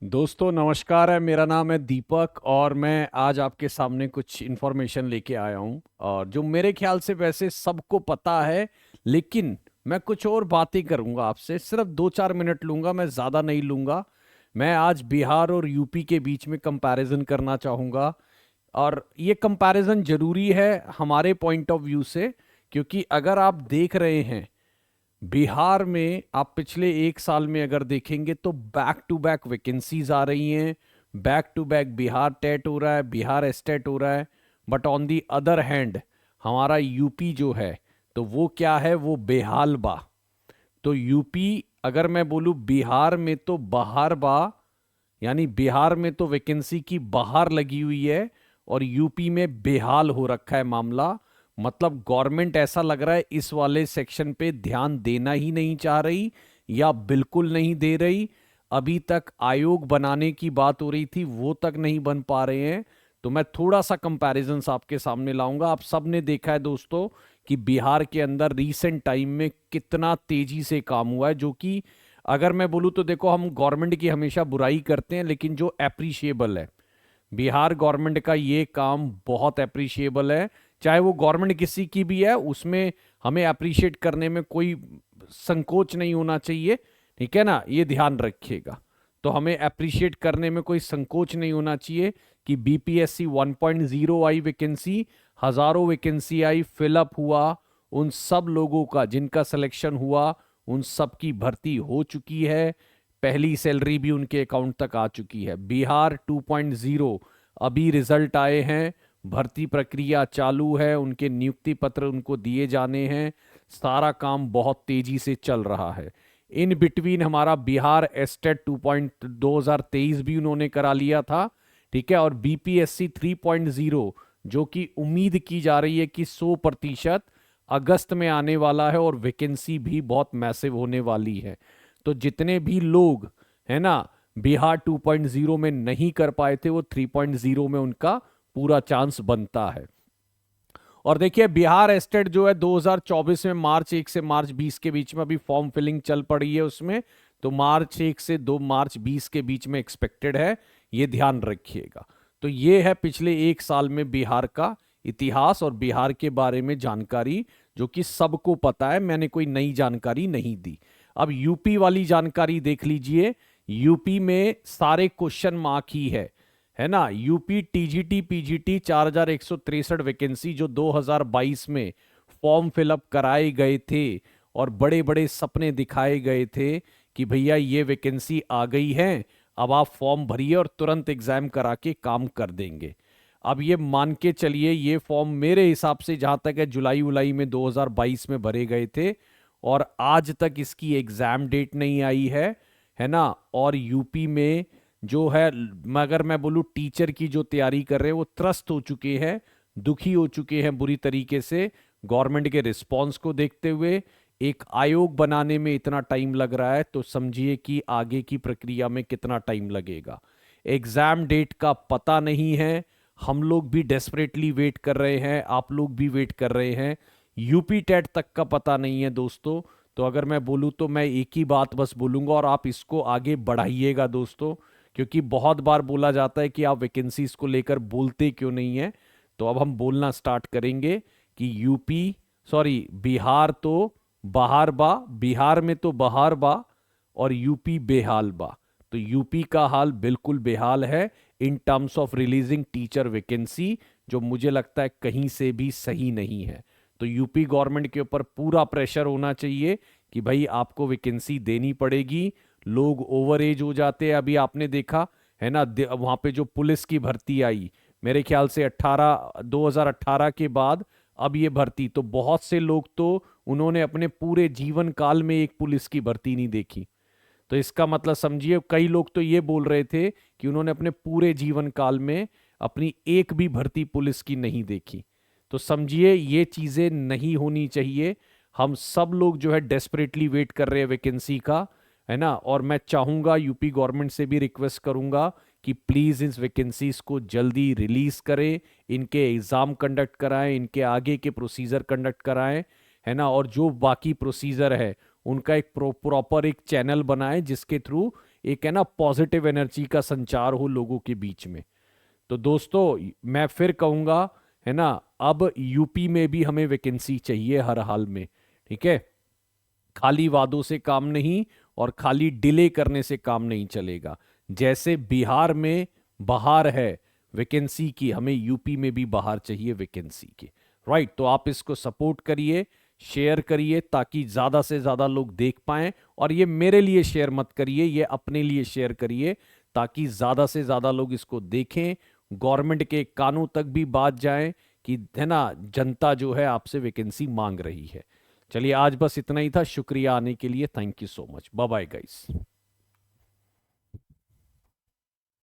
दोस्तों नमस्कार है। मेरा नाम है दीपक और मैं आज आपके सामने कुछ इन्फॉर्मेशन लेके आया हूँ और जो मेरे ख्याल से वैसे सबको पता है, लेकिन मैं कुछ और बातें करूँगा आपसे। सिर्फ 2-4 मिनट लूँगा, मैं ज़्यादा नहीं लूँगा। मैं आज बिहार और यूपी के बीच में कंपैरिजन करना चाहूँगा और ये कंपैरिजन ज़रूरी है हमारे पॉइंट ऑफ व्यू से, क्योंकि अगर आप देख रहे हैं बिहार में, आप पिछले 1 साल में अगर देखेंगे तो बैक टू बैक वैकेंसीज आ रही हैं। Back to back Bihar TET हो रहा है, बिहार एस्टेट हो रहा है। But on the other hand हमारा यूपी जो है, तो वो क्या है, वो बेहाल बा। तो यूपी, अगर मैं बोलूँ बिहार में तो बहार बा, यानी बिहार में तो वैकेंसी की बहार लगी हुई है और यूपी में बेहाल हो रखा है मामला। मतलब गवर्नमेंट ऐसा लग रहा है इस वाले सेक्शन पे ध्यान देना ही नहीं चाह रही या बिल्कुल नहीं दे रही। अभी तक आयोग बनाने की बात हो रही थी, वो तक नहीं बन पा रहे हैं। तो मैं थोड़ा सा कंपैरिजन आपके सामने लाऊंगा। आप सबने देखा है दोस्तों कि बिहार के अंदर रीसेंट टाइम में कितना तेजी से काम हुआ है, जो कि अगर मैं बोलूँ तो देखो, हम गवर्नमेंट की हमेशा बुराई करते हैं, लेकिन जो एप्रिशिएबल है, बिहार गवर्नमेंट का ये काम बहुत एप्रिशिएबल है। चाहे वो गवर्नमेंट किसी की भी है, उसमें हमें अप्रिशिएट करने में कोई संकोच नहीं होना चाहिए। ठीक है ना, ये ध्यान रखिएगा। तो हमें अप्रिशिएट करने में कोई संकोच नहीं होना चाहिए कि बीपीएससी 1.0 आई वैकेंसी, हजारों वैकेंसी आई, फिलअप हुआ। उन सब लोगों का जिनका सिलेक्शन हुआ, उन सब की भर्ती हो चुकी है। पहली सैलरी भी उनके अकाउंट तक आ चुकी है। बिहार 2.0 अभी रिजल्ट आए हैं, भर्ती प्रक्रिया चालू है, उनके नियुक्ति पत्र उनको दिए जाने हैं। सारा काम बहुत तेजी से चल रहा है। इन बिटवीन हमारा बिहार एस्टेट 2023 भी उन्होंने करा लिया था। ठीक है, और बीपीएससी 3.0 जो कि उम्मीद की जा रही है कि 100% अगस्त में आने वाला है और वैकेंसी भी बहुत मैसिव होने वाली है। तो जितने भी लोग है ना बिहार 2.0 में नहीं कर पाए थे, वो 3.0 में उनका पूरा चांस बनता है। और देखिए बिहार एस्टेट जो है 2024 में मार्च 1 से मार्च 20 के बीच में अभी फॉर्म फिलिंग चल पड़ी है उसमें। तो मार्च 1 से 2 मार्च 20 के बीच में एक्सपेक्टेड है, ये ध्यान रखिएगा। तो ये है पिछले 1 साल में बिहार का इतिहास और बिहार के बारे में जानकारी, जो कि सबको पता है, मैंने कोई नई जानकारी नहीं दी। अब यूपी वाली जानकारी देख लीजिए। यूपी में सारे क्वेश्चन मार्क ही है ना। यूपी टीजीटी पीजीटी 4163 वैकेंसी जो 2022 में फॉर्म फिलअप कराए गए थे और बड़े बड़े सपने दिखाए गए थे कि भैया ये वैकेंसी आ गई है, अब आप फॉर्म भरिए और तुरंत एग्जाम करा के काम कर देंगे। अब ये मान के चलिए, ये फॉर्म मेरे हिसाब से जहां तक है जुलाई उलाई में 2022 में भरे गए थे और आज तक इसकी एग्जाम डेट नहीं आई है ना। और यूपी में जो है, मगर मैं बोलूँ टीचर की जो तैयारी कर रहे हैं वो त्रस्त हो चुके हैं, दुखी हो चुके हैं बुरी तरीके से गवर्नमेंट के रिस्पांस को देखते हुए। एक आयोग बनाने में इतना टाइम लग रहा है, तो समझिए कि आगे की प्रक्रिया में कितना टाइम लगेगा। एग्जाम डेट का पता नहीं है। हम लोग भी डेस्परेटली वेट कर रहे हैं, आप लोग भी वेट कर रहे हैं। यूपी टेट तक का पता नहीं है दोस्तों। तो अगर मैं बोलूँ तो मैं एक ही बात बस बोलूंगा और आप इसको आगे बढ़ाइएगा दोस्तों, क्योंकि बहुत बार बोला जाता है कि आप वैकेंसीज को लेकर बोलते क्यों नहीं है। तो अब हम बोलना स्टार्ट करेंगे कि यूपी, सॉरी बिहार तो बहार बा, बिहार में तो बहार बा और यूपी बेहाल बा। तो यूपी का हाल बिल्कुल बेहाल है in terms of releasing teacher vacancy, जो मुझे लगता है कहीं से भी सही नहीं है। तो यूपी गवर्नमेंट के ऊपर पूरा प्रेशर होना चाहिए कि भाई आपको वैकेंसी देनी पड़ेगी। लोग ओवर एज हो जाते हैं, अभी आपने देखा है ना, वहां पे जो पुलिस की भर्ती आई, मेरे ख्याल से 2018 के बाद अब ये भर्ती, तो बहुत से लोग तो उन्होंने अपने पूरे जीवन काल में एक पुलिस की भर्ती नहीं देखी। तो इसका मतलब समझिए, कई लोग तो ये बोल रहे थे कि उन्होंने अपने पूरे जीवन काल में अपनी एक भी भर्ती पुलिस की नहीं देखी। तो समझिए ये चीजें नहीं होनी चाहिए। हम सब लोग जो है डेस्परेटली वेट कर रहे हैं वैकेंसी का, है ना। और मैं चाहूंगा, यूपी गवर्नमेंट से भी रिक्वेस्ट करूंगा कि प्लीज इस वैकेंसीज को जल्दी रिलीज करें, इनके एग्जाम कंडक्ट कराएं, इनके आगे के प्रोसीजर कंडक्ट कराएं, है ना। और जो बाकी प्रोसीजर है उनका एक प्रॉपर एक चैनल बनाए जिसके थ्रू एक है ना पॉजिटिव एनर्जी का संचार हो लोगों के बीच में। तो दोस्तों मैं फिर कहूंगा, है ना, अब यूपी में भी हमें वैकेंसी चाहिए हर हाल में। ठीक है, खाली वादों से काम नहीं और खाली डिले करने से काम नहीं चलेगा। जैसे बिहार में बहार है वैकेंसी की, हमें यूपी में भी बहार चाहिए वैकेंसी की। राइट, तो आप इसको सपोर्ट करिए, शेयर करिए ताकि ज्यादा से ज्यादा लोग देख पाएं। और ये मेरे लिए शेयर मत करिए, ये अपने लिए शेयर करिए ताकि ज्यादा से ज्यादा लोग इसको देखें, गवर्नमेंट के कानों तक भी बात जाए कि है ना जनता जो है आपसे वैकेंसी मांग रही है। चलिए आज बस इतना ही था, शुक्रिया आने के लिए, thank you so much, bye bye guys.